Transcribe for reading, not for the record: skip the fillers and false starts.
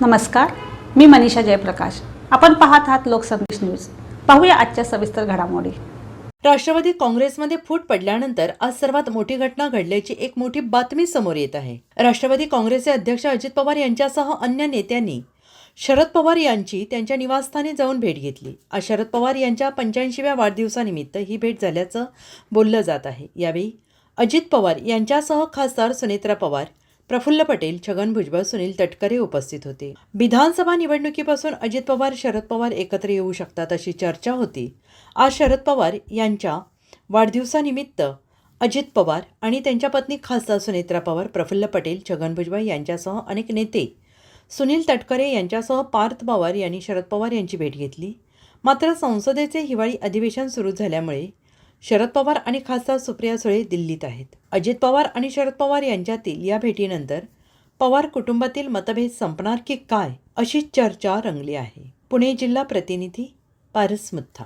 नमस्कार, मी मनीषा जयप्रकाश. आपण पाहत आहात लोकसंदेश न्यूज. पाहूया आजच्या सविस्तर घडामोडी. राष्ट्रवादी काँग्रेसमध्ये फूट पडल्यानंतर आज सर्वात मोठी घटना घडल्याची एक मोठी बातमी समोर येत आहे. राष्ट्रवादी काँग्रेसचे अध्यक्ष अजित पवार यांच्यासह अन्य नेत्यांनी शरद पवार यांची त्यांच्या निवासस्थानी जाऊन भेट घेतली. आज शरद पवार यांच्या 85व्या वाढदिवसानिमित्त ही भेट झाल्याचं बोललं जात आहे. यावेळी अजित पवार यांच्यासह खासदार सुनेत्रा पवार, प्रफुल्ल पटेल, छगन भुजबळ, सुनील तटकरे उपस्थित होते. विधानसभा निवडणुकीपासून अजित पवार, शरद पवार एकत्र येऊ शकतात अशी चर्चा होती. आज शरद पवार यांच्या वाढदिवसानिमित्त अजित पवार आणि त्यांच्या पत्नी खासदार सुनेत्रा पवार, प्रफुल्ल पटेल, छगन भुजबळ यांच्यासह अनेक नेते, सुनील तटकरे यांच्यासह पार्थ पवार यांनी शरद पवार यांची भेट घेतली. मात्र संसदेचे हिवाळी अधिवेशन सुरू झाल्यामुळे शरद पवार आणि खासदार सुप्रिया सुळे दिल्लीत आहेत. अजित पवार आणि शरद पवार यांच्यातील या भेटीनंतर पवार कुटुंबातील मतभेद संपणार की काय अशी चर्चा रंगली आहे. पुणे जिल्हा प्रतिनिधी पारस मुथा.